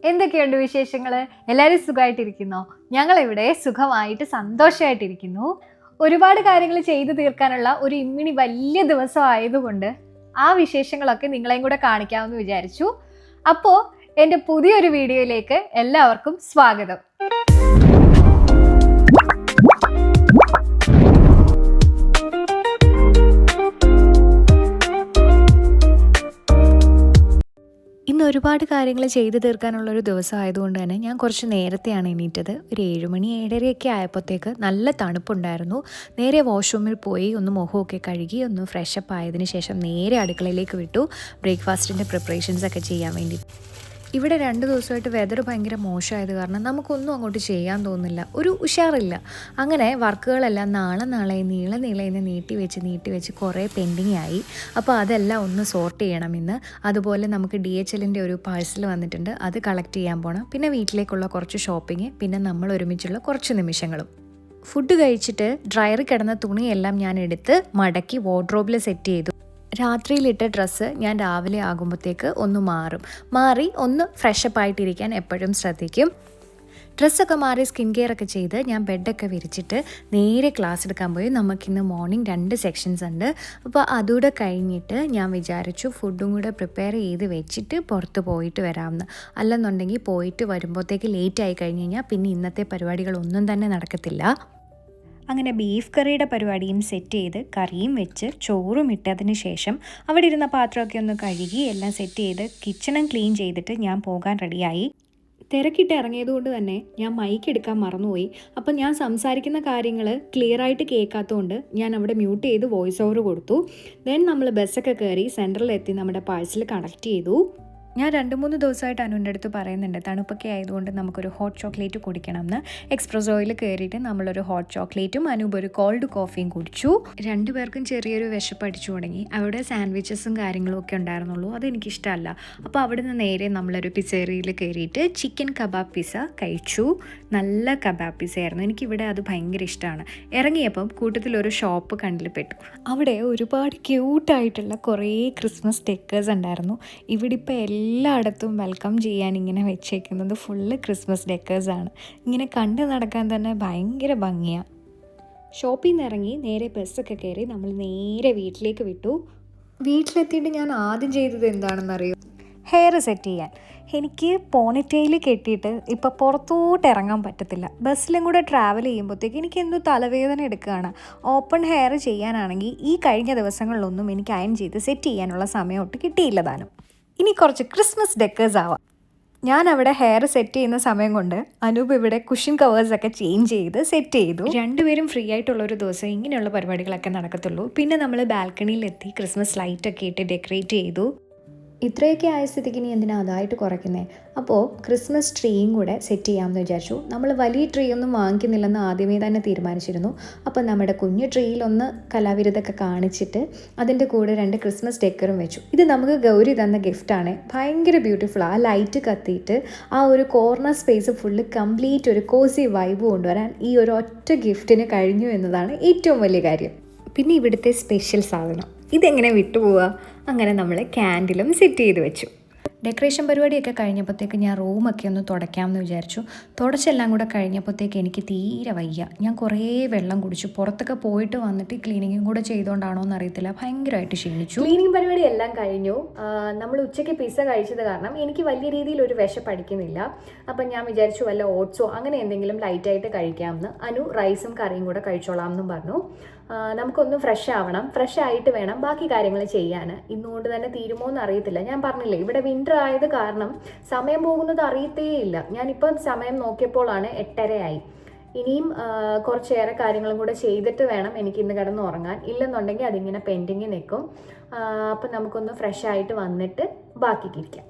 എന്തൊക്കെയുണ്ട് വിശേഷങ്ങൾ? എല്ലാവരും സുഖമായിട്ടിരിക്കുന്നോ? ഞങ്ങളിവിടെ സുഖമായിട്ട് സന്തോഷമായിട്ടിരിക്കുന്നു. ഒരുപാട് കാര്യങ്ങൾ ചെയ്തു തീർക്കാനുള്ള ഒരു ഇമ്മിണി വലിയ ദിവസം ആയതുകൊണ്ട് ആ വിശേഷങ്ങളൊക്കെ നിങ്ങളെയും കൂടെ കാണിക്കാമെന്ന് വിചാരിച്ചു. അപ്പോൾ എൻ്റെ പുതിയൊരു വീഡിയോയിലേക്ക് എല്ലാവർക്കും സ്വാഗതം. ഇന്ന് ഒരുപാട് കാര്യങ്ങൾ ചെയ്തു തീർക്കാനുള്ളൊരു ദിവസം ആയതുകൊണ്ട് തന്നെ ഞാൻ കുറച്ച് നേരത്തെയാണ് എണീറ്റത്. ഒരു 7 മണി 7:30 ആയപ്പോഴത്തേക്ക് നല്ല തണുപ്പുണ്ടായിരുന്നു. നേരെ വാഷ്റൂമിൽ പോയി ഒന്ന് മുഖമൊക്കെ കഴുകി ഒന്ന് ഫ്രഷപ്പ് ആയതിനു ശേഷം നേരെ അടുക്കളയിലേക്ക് വിട്ടു ബ്രേക്ക്ഫാസ്റ്റിൻ്റെ പ്രിപ്പറേഷൻസൊക്കെ ചെയ്യാൻ വേണ്ടി. ഇവിടെ 2 ദിവസമായിട്ട് വെതർ ഭയങ്കര മോശമായത് കാരണം നമുക്കൊന്നും അങ്ങോട്ട് ചെയ്യാൻ തോന്നുന്നില്ല, ഒരു ഉഷാറില്ല. അങ്ങനെ വർക്കുകളെല്ലാം നാളെ നീളെ നീട്ടി വെച്ച് കുറേ പെൻഡിങ് ആയി. അപ്പോൾ അതെല്ലാം ഒന്ന് സോർട്ട് ചെയ്യണം ഇന്ന്. അതുപോലെ നമുക്ക് DHLൻ്റെ ഒരു പാഴ്സൽ വന്നിട്ടുണ്ട്, അത് കളക്ട് ചെയ്യാൻ പോകണം. പിന്നെ വീട്ടിലേക്കുള്ള കുറച്ച് ഷോപ്പിംഗ്, പിന്നെ നമ്മൾ ഒരുമിച്ചുള്ള കുറച്ച് നിമിഷങ്ങളും. ഫുഡ് കഴിച്ചിട്ട് ഡ്രയറിൽ കിടന്ന തുണിയെല്ലാം ഞാൻ എടുത്ത് മടക്കി വാർഡ്രോബിൽ സെറ്റ് ചെയ്തു. രാത്രിയിലിട്ട ഡ്രസ്സ് ഞാൻ രാവിലെ ആകുമ്പോഴത്തേക്ക് ഒന്ന് മാറി ഒന്ന് ഫ്രഷപ്പ് ആയിട്ടിരിക്കാൻ എപ്പോഴും ശ്രദ്ധിക്കും. ഡ്രസ്സൊക്കെ മാറി സ്കിൻ കെയർ ഒക്കെ ചെയ്ത് ഞാൻ ബെഡൊക്കെ വിരിച്ചിട്ട് നേരെ ക്ലാസ് എടുക്കാൻ പോയി. നമുക്കിന്ന് മോർണിംഗ് 2 സെക്ഷൻസ് ഉണ്ട്. അപ്പോൾ അതുകൂടെ കഴിഞ്ഞിട്ട് ഞാൻ വിചാരിച്ചു ഫുഡും കൂടെ പ്രിപ്പയർ ചെയ്ത് വെച്ചിട്ട് പുറത്ത് പോയിട്ട് വരാമെന്ന്. അല്ലെന്നുണ്ടെങ്കിൽ പോയിട്ട് വരുമ്പോഴത്തേക്ക് ലേറ്റ് ആയി കഴിഞ്ഞ് കഴിഞ്ഞാൽ പിന്നെ ഇന്നത്തെ പരിപാടികളൊന്നും തന്നെ നടക്കത്തില്ല. അങ്ങനെ ബീഫ് കറിയുടെ പരിപാടിയും സെറ്റ് ചെയ്ത് കറിയും വെച്ച് ചോറും ഇട്ടതിന് ശേഷം അവിടെ ഇരുന്ന പാത്രമൊക്കെ ഒന്ന് കഴുകി എല്ലാം സെറ്റ് ചെയ്ത് കിച്ചണും ക്ലീൻ ചെയ്തിട്ട് ഞാൻ പോകാൻ റെഡിയായി. തിരക്കിട്ട് ഇറങ്ങിയതുകൊണ്ട് തന്നെ ഞാൻ മൈക്ക് എടുക്കാൻ മറന്നുപോയി. അപ്പം ഞാൻ സംസാരിക്കുന്ന കാര്യങ്ങൾ ക്ലിയർ ആയിട്ട് കേൾക്കാത്തതുകൊണ്ട് ഞാൻ അവിടെ മ്യൂട്ട് ചെയ്ത് വോയിസ് ഓവർ കൊടുത്തു. ദെൻ നമ്മൾ ബസ്സൊക്കെ കയറി സെൻറ്ററിലെത്തി നമ്മുടെ പാഴ്സൽ കണക്ട് ചെയ്തു. ഞാൻ 2-3 ദിവസമായിട്ട് അനുവിൻ്റെ അടുത്ത് പറയുന്നുണ്ട് തണുപ്പൊക്കെ ആയതുകൊണ്ട് നമുക്കൊരു ഹോട്ട് ചോക്ലേറ്റ് കുടിക്കണം എന്ന്. എക്സ്പ്രസോയിൽ കയറിയിട്ട് നമ്മളൊരു ഹോട്ട് ചോക്ലേറ്റും അനൂപ് ഒരു കോൾഡ് കോഫിയും കുടിച്ചു. 2 പേർക്കും ചെറിയൊരു വിശപ്പ് അടിച്ചു തുടങ്ങി. അവിടെ സാൻഡ്വിച്ചസും കാര്യങ്ങളും ഒക്കെ ഉണ്ടായിരുന്നുള്ളൂ, അതെനിക്കിഷ്ടമല്ല. അപ്പോൾ അവിടെ നിന്ന് നേരെ നമ്മളൊരു പിസേറിയിൽ കയറിയിട്ട് ചിക്കൻ കബാബ് പിസ്സ കഴിച്ചു. നല്ല കബാബ് പിസ്സ ആയിരുന്നു, എനിക്കിവിടെ അത് ഭയങ്കര ഇഷ്ടമാണ്. ഇറങ്ങിയപ്പം കൂട്ടത്തിലൊരു ഷോപ്പ് കണ്ടിൽപ്പെട്ടു. അവിടെ ഒരുപാട് ക്യൂട്ടായിട്ടുള്ള കുറേ ക്രിസ്മസ് സ്റ്റിക്കേഴ്സ് ഉണ്ടായിരുന്നു. ഇവിടെ ഇപ്പോൾ എല്ലായിടത്തും വെൽക്കം ചെയ്യാൻ ഇങ്ങനെ വെച്ചേക്കുന്നത് ഫുള്ള് ക്രിസ്മസ് ഡെക്കേഴ്സാണ്. ഇങ്ങനെ കണ്ടു നടക്കാൻ തന്നെ ഭയങ്കര ഭംഗിയാണ്. ഷോപ്പിൽ നിന്ന് ഇറങ്ങി നേരെ ബസ്സൊക്കെ കയറി നമ്മൾ നേരെ വീട്ടിലേക്ക് വിട്ടു. വീട്ടിലെത്തിയിട്ട് ഞാൻ ആദ്യം ചെയ്തത് എന്താണെന്നറിയോ? ഹെയർ സെറ്റ് ചെയ്യാൻ. എനിക്ക് പോണിറ്റെയിൽ കെട്ടിയിട്ട് ഇപ്പോൾ പുറത്തോട്ട് ഇറങ്ങാൻ പറ്റത്തില്ല. ബസ്സിലും കൂടെ ട്രാവൽ ചെയ്യുമ്പോഴത്തേക്ക് എനിക്ക് എന്തോ തലവേദന എടുക്കുകയാണ്. ഓപ്പൺ ഹെയർ ചെയ്യാനാണെങ്കിൽ ഈ കഴിഞ്ഞ ദിവസങ്ങളിലൊന്നും എനിക്ക് അയൺ ചെയ്ത് സെറ്റ് ചെയ്യാനുള്ള സമയമൊട്ട് കിട്ടിയില്ല താനും. ഇനി കുറച്ച് ക്രിസ്മസ് ഡെക്കേഴ്സ് ആവാം. ഞാൻ അവിടെ ഹെയർ സെറ്റ് ചെയ്യുന്ന സമയം കൊണ്ട് അനൂപ് ഇവിടെ കുഷൻ കവേഴ്സൊക്കെ ചേഞ്ച് ചെയ്ത് സെറ്റ് ചെയ്തു. 2 പേരും ഫ്രീ ആയിട്ടുള്ളൊരു ദിവസം ഇങ്ങനെയുള്ള പരിപാടികളൊക്കെ നടക്കത്തുള്ളൂ. പിന്നെ നമ്മൾ ബാൽക്കണിയിലെത്തി ക്രിസ്മസ് ലൈറ്റൊക്കെ ഇട്ട് ഡെക്കറേറ്റ് ചെയ്തു. ഇത്രയൊക്കെ ആയ സ്ഥിതിക്ക് ഇനി എന്തിനാ അതായിട്ട് കുറയ്ക്കുന്നത്? അപ്പോൾ ക്രിസ്മസ് ട്രീയും കൂടെ സെറ്റ് ചെയ്യാമെന്ന് വിചാരിച്ചു. നമ്മൾ വലിയ ട്രീ ഒന്നും വാങ്ങിക്കുന്നില്ലെന്ന് ആദ്യമേ തന്നെ തീരുമാനിച്ചിരുന്നു. അപ്പോൾ നമ്മുടെ കുഞ്ഞു ട്രീയിലൊന്ന് കലാവിരുതൊക്കെ കാണിച്ചിട്ട് അതിൻ്റെ കൂടെ 2 ക്രിസ്മസ് ഡെക്കറും വെച്ചു. ഇത് നമുക്ക് ഗൗരി തന്ന ഗിഫ്റ്റാണ്. ഭയങ്കര ബ്യൂട്ടിഫുൾ. ആ ലൈറ്റ് കത്തിയിട്ട് ആ ഒരു കോർണർ സ്പേസ് ഫുള്ള് കംപ്ലീറ്റ് ഒരു കോസി വൈബ് കൊണ്ടുവരാൻ ഈ ഒരു ഒറ്റ ഗിഫ്റ്റിന് കഴിഞ്ഞു എന്നതാണ് ഏറ്റവും വലിയ കാര്യം. പിന്നെ ഇവിടുത്തെ സ്പെഷ്യൽ സാധനം, ഇതെങ്ങനെ വിട്ടുപോവുക? അങ്ങനെ നമ്മൾ ക്യാൻഡിലും സെറ്റ് ചെയ്ത് വെച്ചു. ഡെക്കറേഷൻ പരിപാടിയൊക്കെ കഴിഞ്ഞപ്പോഴത്തേക്ക് ഞാൻ റൂമൊക്കെ ഒന്ന് തുടയ്ക്കാമെന്ന് വിചാരിച്ചു. തുടച്ചെല്ലാം കൂടെ കഴിഞ്ഞപ്പോഴത്തേക്ക് എനിക്ക് തീരെ വയ്യ. ഞാൻ കുറേ വെള്ളം കുടിച്ചു. പുറത്തൊക്കെ പോയിട്ട് വന്നിട്ട് ക്ലീനിങ്ങും കൂടെ ചെയ്തുകൊണ്ടാണോ എന്നറിയത്തില്ല, ഭയങ്കരമായിട്ട് ക്ഷീണിച്ചു. ക്ലീനിങ് പരിപാടി എല്ലാം കഴിഞ്ഞു. നമ്മൾ ഉച്ചയ്ക്ക് പിസ്സ കഴിച്ചത് കാരണം എനിക്ക് വലിയ രീതിയിൽ ഒരു വിശപ്പ് അടിക്കുന്നില്ല. അപ്പം ഞാൻ വിചാരിച്ചു വല്ല ഓട്സോ അങ്ങനെ എന്തെങ്കിലും ലൈറ്റായിട്ട് കഴിക്കാമെന്ന്. അനു റൈസും കറിയും കൂടെ കഴിച്ചോളാം എന്നും പറഞ്ഞു. നമുക്കൊന്ന് ഫ്രഷ് ആവണം, ഫ്രഷ് ആയിട്ട് വേണം ബാക്കി കാര്യങ്ങൾ ചെയ്യാൻ. ഇന്നുകൊണ്ട് തന്നെ തീരുമോ എന്ന് അറിയത്തില്ല. ഞാൻ പറഞ്ഞില്ലേ ഇവിടെ വിൻ്റർ ആയത് കാരണം സമയം പോകുന്നത് അറിയത്തേയില്ല. ഞാനിപ്പം സമയം നോക്കിയപ്പോഴാണ് 8:30 ആയി. ഇനിയും കുറച്ചേറെ കാര്യങ്ങളും കൂടെ ചെയ്തിട്ട് വേണം എനിക്ക് ഇന്ന് കിടന്ന് ഉറങ്ങാൻ. ഇല്ലെന്നുണ്ടെങ്കിൽ അതിങ്ങനെ പെൻഡിങ് നിൽക്കും. അപ്പം നമുക്കൊന്ന് ഫ്രഷ് ആയിട്ട് വന്നിട്ട് ബാക്കിക്കിരിക്കാം.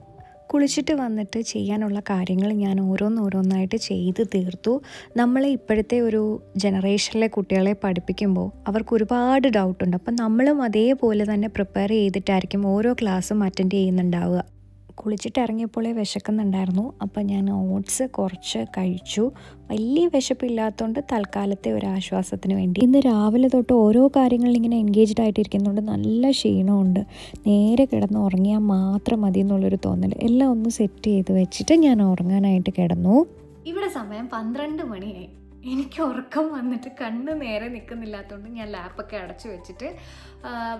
കുളിച്ചിട്ട് വന്നിട്ട് ചെയ്യാനുള്ള കാര്യങ്ങൾ ഞാൻ ഓരോന്നായിട്ട് ചെയ്ത് തീർത്തു. നമ്മളെ ഇപ്പോഴത്തെ ഒരു ജനറേഷനിലെ കുട്ടികളെ പഠിപ്പിക്കുമ്പോൾ അവർക്ക് ഒരുപാട് ഡൗട്ടുണ്ട്. അപ്പം നമ്മളും അതേപോലെ തന്നെ പ്രിപ്പയർ ചെയ്തിട്ടായിരിക്കും ഓരോ ക്ലാസ്സും അറ്റൻഡ് ചെയ്യുന്നുണ്ടാവുക. കുളിച്ചിട്ട് ഇറങ്ങിയപ്പോഴേ വിശക്കുന്നുണ്ടായിരുന്നു. അപ്പോൾ ഞാൻ ഓട്സ് കുറച്ച് കഴിച്ചു. വലിയ വിശപ്പില്ലാത്തതുകൊണ്ട് തൽക്കാലത്തെ ഒരു ആശ്വാസത്തിന് വേണ്ടി. ഇന്ന് രാവിലെ തൊട്ട് ഓരോ കാര്യങ്ങളിൽ ഇങ്ങനെ എൻഗേജ്ഡ് ആയിട്ടിരിക്കുന്നതുകൊണ്ട് നല്ല ക്ഷീണമുണ്ട്. നേരെ കിടന്ന് ഉറങ്ങിയാൽ മാത്രം മതി എന്നുള്ളൊരു തോന്നൽ. എല്ലാം ഒന്ന് സെറ്റ് ചെയ്ത് വെച്ചിട്ട് ഞാൻ ഉറങ്ങാനായിട്ട് കിടന്നു. ഇവിടെ സമയം 12 മണിയായി. എനിക്ക് ഉറക്കം വന്നിട്ട് കണ്ണ് നേരെ നിൽക്കുന്നില്ലാത്തതുകൊണ്ട് ഞാൻ ലാപ്പൊക്കെ അടച്ചു വെച്ചിട്ട്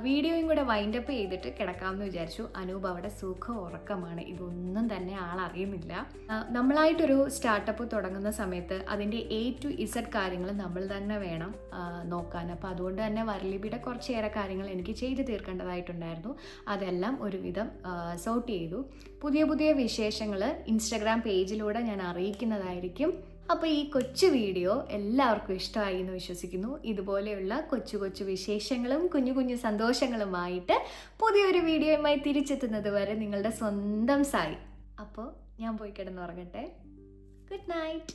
വീഡിയോയും കൂടെ വൈൻഡപ്പ് ചെയ്തിട്ട് കിടക്കാമെന്ന് വിചാരിച്ചു. അനൂപ് അവിടെ സുഖ ഉറക്കമാണ്. ഇതൊന്നും തന്നെ ആളറിയുന്നില്ല. നമ്മളായിട്ടൊരു സ്റ്റാർട്ടപ്പ് തുടങ്ങുന്ന സമയത്ത് അതിൻ്റെ A to Z കാര്യങ്ങൾ നമ്മൾ തന്നെ വേണം നോക്കാൻ. അപ്പോൾ അതുകൊണ്ട് തന്നെ വരലിബിയുടെ കുറച്ചേറെ കാര്യങ്ങൾ എനിക്ക് ചെയ്ത് തീർക്കേണ്ടതായിട്ടുണ്ടായിരുന്നു. അതെല്ലാം ഒരുവിധം സോർട്ട് ചെയ്തു. പുതിയ പുതിയ വിശേഷങ്ങൾ ഇൻസ്റ്റഗ്രാം പേജിലൂടെ ഞാൻ അറിയിക്കുന്നതായിരിക്കും. അപ്പോൾ ഈ കൊച്ചു വീഡിയോ എല്ലാവർക്കും ഇഷ്ടമായി എന്ന് വിശ്വസിക്കുന്നു. ഇതുപോലെയുള്ള കൊച്ചു കൊച്ചു വിശേഷങ്ങളും കുഞ്ഞു കുഞ്ഞു സന്തോഷങ്ങളുമായിട്ട് പുതിയൊരു വീഡിയോയുമായി തിരിച്ചെത്തുന്നത് വരെ നിങ്ങളുടെ സ്വന്തം സായി. അപ്പോൾ ഞാൻ പോയി കിടന്നുറങ്ങട്ടെ. Good night.